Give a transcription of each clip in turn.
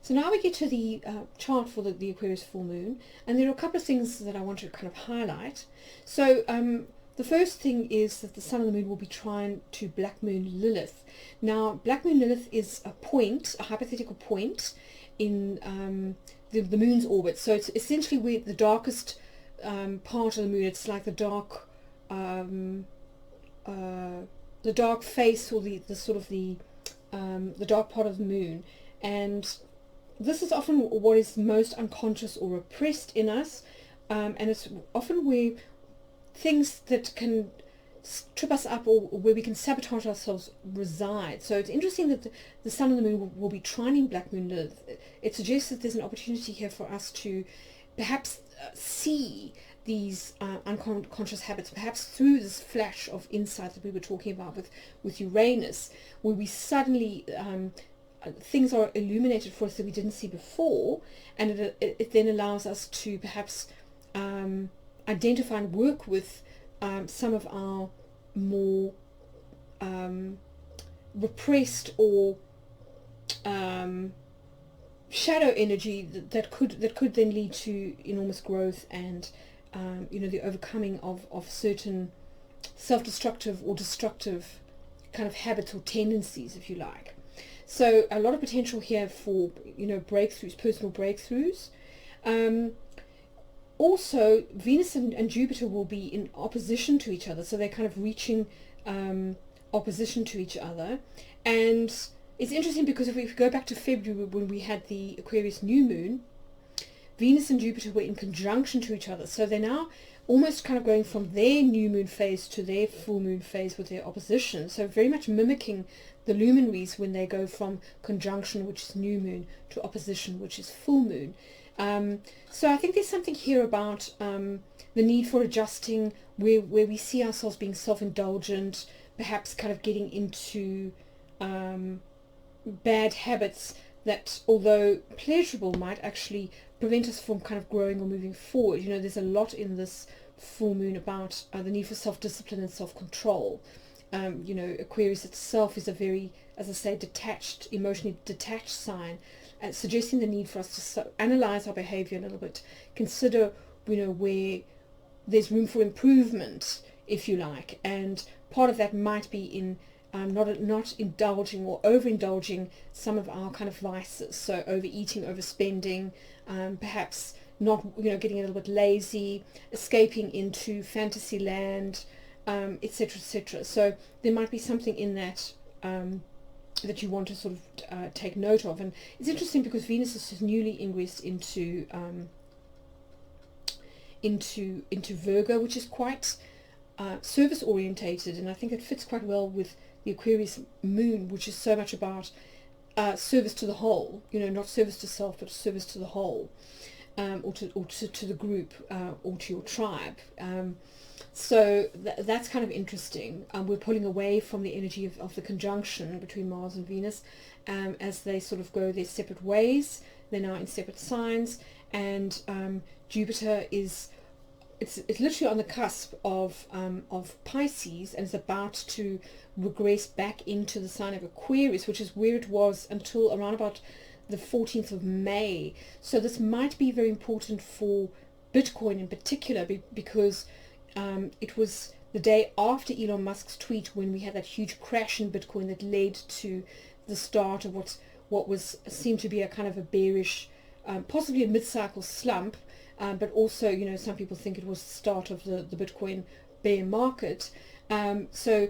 So now we get to the chart for the Aquarius full moon, and there are a couple of things that I want to kind of highlight. So the first thing is that the Sun and the Moon will be trine to Black Moon Lilith. Now, Black Moon Lilith is a point, a hypothetical point in the Moon's orbit. So it's essentially where the darkest part of the Moon. It's like the dark face, or the sort of the dark part of the Moon, and this is often what is most unconscious or repressed in us, and it's often where things that can trip us up, or where we can sabotage ourselves, reside. So it's interesting that the Sun and the Moon will be trining Black Moon Lilith. It suggests that there's an opportunity here for us to perhaps see these unconscious habits, perhaps through this flash of insight that we were talking about with Uranus, where we suddenly things are illuminated for us that we didn't see before, and it then allows us to perhaps identify and work with some of our more repressed or shadow energy that could then lead to enormous growth and the overcoming of certain self-destructive or destructive kind of habits or tendencies, if you like. So a lot of potential here for breakthroughs, personal breakthroughs. Also, Venus and Jupiter will be in opposition to each other, so they're kind of reaching opposition to each other. And it's interesting because if we go back to February, when we had the Aquarius new moon, Venus and Jupiter were in conjunction to each other. So they're now almost kind of going from their new moon phase to their full moon phase with their opposition. So very much mimicking the luminaries when they go from conjunction, which is new moon, to opposition, which is full moon. So I think there's something here about the need for adjusting, where we see ourselves being self-indulgent, perhaps kind of getting into bad habits that, although pleasurable, might actually prevent us from kind of growing or moving forward. There's a lot in this full moon about the need for self-discipline and self-control. Aquarius itself is a very, as I say, detached, emotionally detached sign, and suggesting the need for us to analyze our behavior a little bit, consider, where there's room for improvement, if you like, and part of that might be in not indulging or overindulging some of our kind of vices. So overeating, overspending, perhaps not, getting a little bit lazy, escaping into fantasy land, etc., etc. So there might be something in that that you want to sort of take note of. And it's interesting because Venus is just newly ingressed into Virgo, which is quite service orientated, and I think it fits quite well with the Aquarius moon, which is so much about service to the whole, not service to self, but service to the whole, or to the group, or to your tribe. So that's kind of interesting. We're pulling away from the energy of the conjunction between Mars and Venus, as they sort of go their separate ways. They're now in separate signs, and Jupiter is it's literally on the cusp of Pisces, and is about to regress back into the sign of Aquarius, which is where it was until around about the 14th of May. So this might be very important for Bitcoin in particular, because it was the day after Elon Musk's tweet when we had that huge crash in Bitcoin that led to the start of what was seemed to be a kind of a bearish, possibly a mid-cycle slump, but also, some people think it was the start of the Bitcoin bear market. So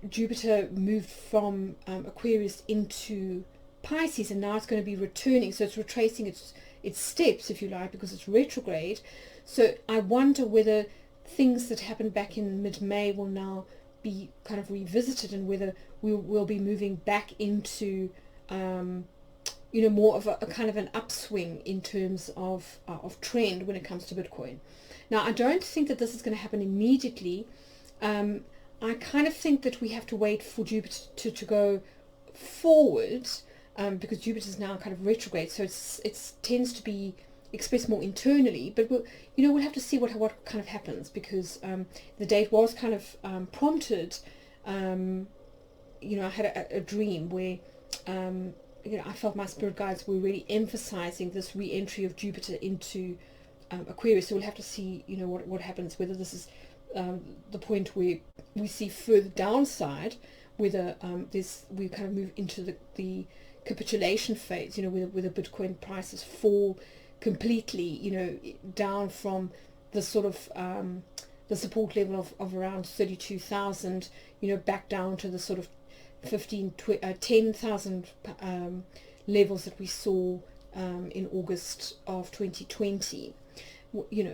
Jupiter moved from Aquarius into Pisces, and now it's going to be returning. So it's retracing its steps, if you like, because it's retrograde. So I wonder whether things that happened back in mid-May will now be kind of revisited, and whether we'll be moving back into more of a kind of an upswing in terms of trend when it comes to Bitcoin. Now, I don't think that this is going to happen immediately. I kind of think that we have to wait for Jupiter to go forward, because Jupiter is now kind of retrograde, so it tends to be expressed more internally. But we'll have to see what kind of happens, because the date was kind of prompted. I had a dream where I felt my spirit guides were really emphasizing this re-entry of Jupiter into Aquarius. So we'll have to see, what happens, whether this is the point where we see further downside, whether we kind of move into the capitulation phase, where the Bitcoin prices fall completely, down from the sort of the support level of around 32,000, back down to the sort of 10,000 levels that we saw in August of 2020.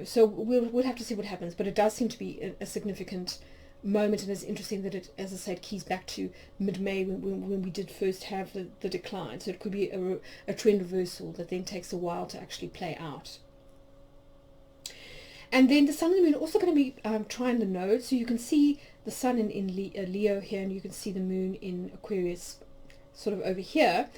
So we'll have to see what happens, but it does seem to be a significant moment, and it's interesting that it, as I said, keys back to mid-May when we did first have the decline. So it could be a trend reversal that then takes a while to actually play out. And then the Sun and the Moon are also going to be trying the node. So you can see the Sun in Leo here, and you can see the Moon in Aquarius sort of over here.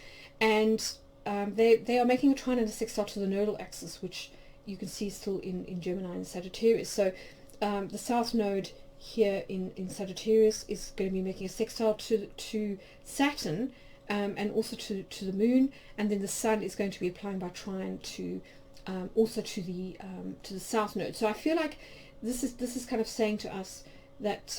And they are making a trine and a sextile to the nodal axis, which you can see still in Gemini and Sagittarius. So the South Node here in Sagittarius is going to be making a sextile to Saturn, and also to the Moon. And then the Sun is going to be applying by trine to also to the South Node. So I feel like this is kind of saying to us that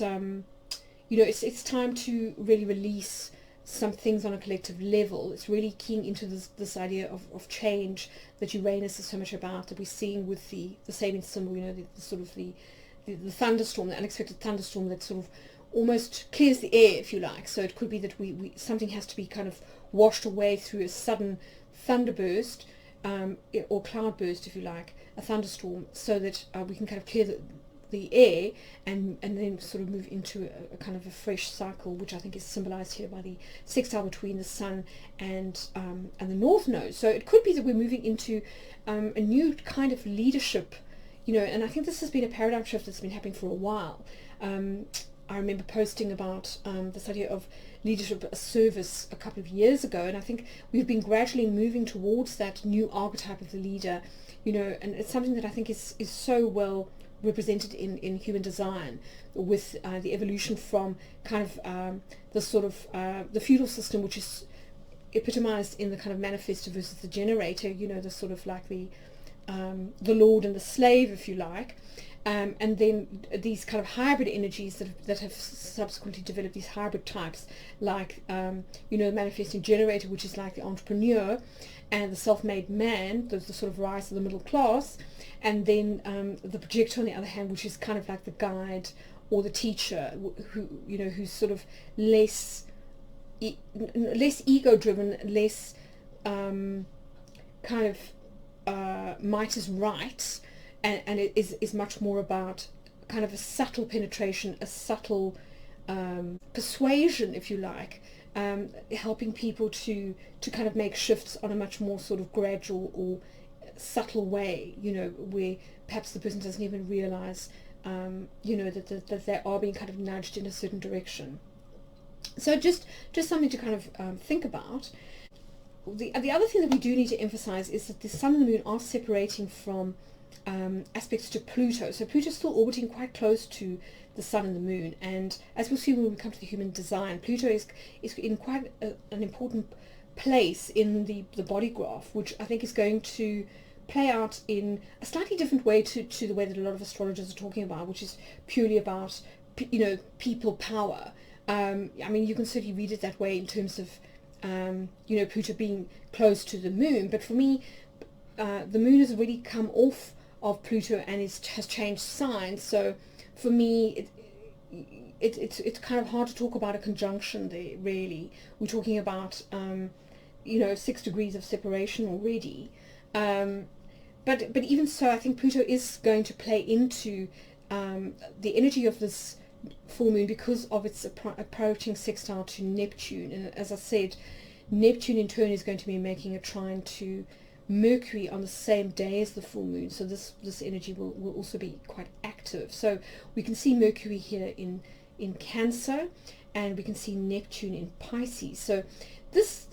it's time to really release some things on a collective level. It's really keying into this idea of change that Uranus is so much about, that we're seeing with the saving symbol, the sort of the thunderstorm, the unexpected thunderstorm that sort of almost clears the air, if you like. So it could be that we something has to be kind of washed away through a sudden thunderburst, or cloudburst, if you like, a thunderstorm, so that we can kind of clear the air and then sort of move into a kind of a fresh cycle, which I think is symbolized here by the sextile between the Sun and the North Node. So it could be that we're moving into a new kind of leadership, and I think this has been a paradigm shift that's been happening for a while. I remember posting about this idea of leadership service a couple of years ago, and I think we've been gradually moving towards that new archetype of the leader, and it's something that I think is so well represented in human design, with the evolution from kind of the sort of the feudal system, which is epitomized in the kind of manifestor versus the generator, the sort of like the lord and the slave, if you like. And then these kind of hybrid energies that have subsequently developed, these hybrid types, like the manifesting generator, which is like the entrepreneur, and the self-made man, the sort of rise of the middle class, and then the projector on the other hand, which is kind of like the guide or the teacher, who's sort of less ego driven, less kind of might is right. And it is much more about kind of a subtle penetration, a subtle persuasion, if you like, helping people to kind of make shifts on a much more sort of gradual or subtle way, where perhaps the person doesn't even realize, that they are being kind of nudged in a certain direction. So just something to kind of think about. The other thing that we do need to emphasize is that the Sun and the Moon are separating from aspects to Pluto. So Pluto is still orbiting quite close to the Sun and the Moon, and as we'll see when we come to the human design, Pluto is in quite an important place in the body graph, which I think is going to play out in a slightly different way to the way that a lot of astrologers are talking about, which is purely about people power. I mean, you can certainly read it that way in terms of Pluto being close to the Moon, but for me the Moon has already come off of Pluto and has changed signs. So for me, it's kind of hard to talk about a conjunction there. Really, we're talking about 6 degrees of separation already. But even so, I think Pluto is going to play into the energy of this full moon because of its approaching sextile to Neptune. And as I said, Neptune in turn is going to be making a trine to Mercury on the same day as the full moon, so this energy will also be quite active. So we can see Mercury here in Cancer, and we can see Neptune in Pisces. So this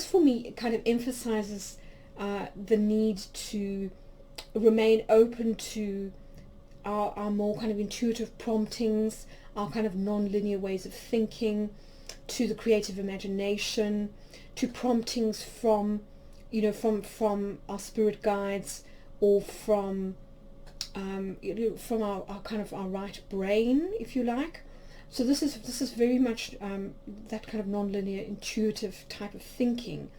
for me kind of emphasizes the need to remain open to our more kind of intuitive promptings, our kind of non-linear ways of thinking, to the creative imagination, to promptings from, from our spirit guides, or from from our kind of our right brain, if you like. So this is very much that kind of non-linear intuitive type of thinking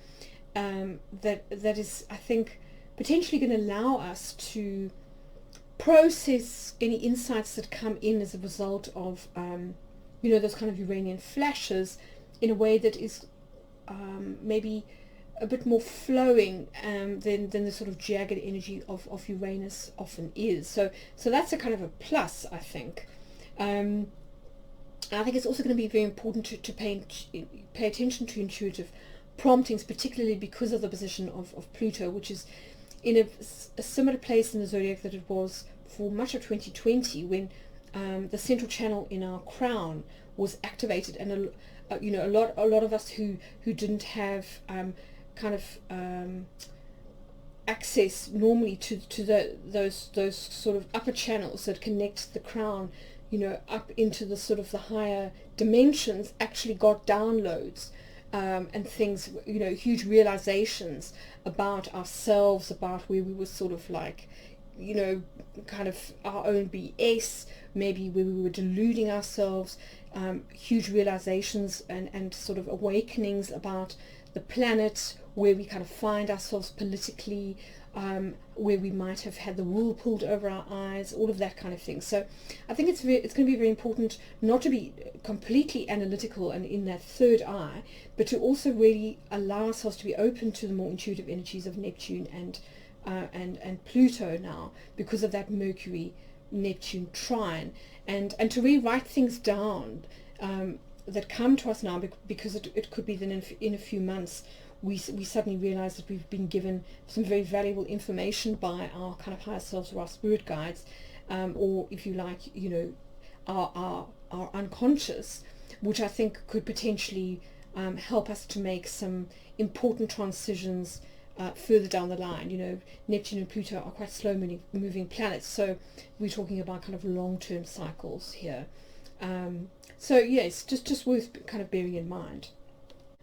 that is, I think, potentially going to allow us to process any insights that come in as a result of those kind of Uranian flashes in a way that is maybe a bit more flowing than the sort of jagged energy of Uranus often is. So that's a kind of a plus, I think. I think it's also going to be very important to pay attention to intuitive promptings, particularly because of the position of Pluto, which is in a similar place in the zodiac that it was for much of 2020, when the central channel in our crown was activated, and a lot of us who didn't have access normally to those sort of upper channels that connect the crown, up into the sort of the higher dimensions, actually got downloads and things, huge realizations about ourselves, about where we were sort of like, kind of our own BS, maybe where we were deluding ourselves, huge realizations and sort of awakenings about the planet, where we kind of find ourselves politically, where we might have had the wool pulled over our eyes, all of that kind of thing. So I think it's going to be very important not to be completely analytical and in that third eye, but to also really allow ourselves to be open to the more intuitive energies of Neptune and Pluto now, because of that Mercury-Neptune trine, and to really write things down that come to us now, because it could be that in a few months we suddenly realize that we've been given some very valuable information by our kind of higher selves or our spirit guides, or if you like, our unconscious, which I think could potentially help us to make some important transitions further down the line. Neptune and Pluto are quite slow moving planets, so we're talking about kind of long-term cycles here. So yes, just worth kind of bearing in mind.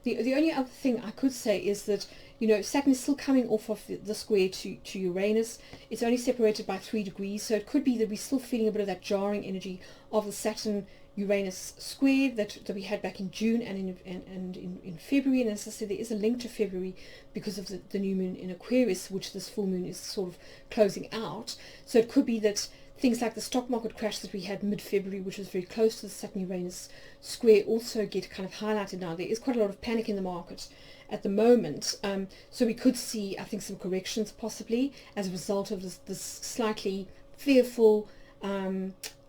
The only other thing I could say is that, Saturn is still coming off of the square to Uranus. It's only separated by 3 degrees, so it could be that we're still feeling a bit of that jarring energy of the Saturn-Uranus square that we had back in June and in February. And as I said, there is a link to February because of the new moon in Aquarius, which this full moon is sort of closing out. So it could be that things like the stock market crash that we had mid-February, which was very close to the Saturn-Uranus square, also get kind of highlighted now. There is quite a lot of panic in the market at the moment, so we could see, I think, some corrections possibly as a result of this slightly fearful,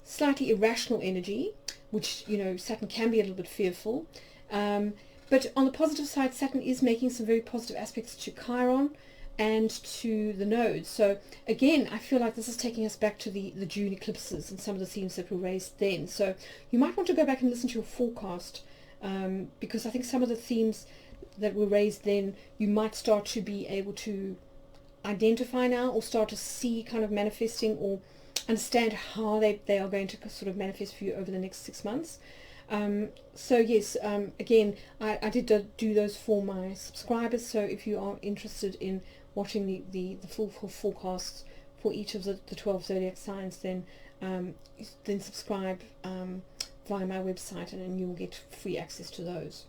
slightly irrational energy, which, Saturn can be a little bit fearful. But on the positive side, Saturn is making some very positive aspects to Chiron and to the nodes. So again, I feel like this is taking us back to the June eclipses and some of the themes that were raised then. So you might want to go back and listen to your forecast, because I think some of the themes that were raised then, you might start to be able to identify now, or start to see kind of manifesting, or understand how they are going to sort of manifest for you over the next 6 months. So yes, again, I did do those for my subscribers, so if you are interested in watching the full forecasts for each of the 12 zodiac signs, then subscribe via my website, and you'll get free access to those.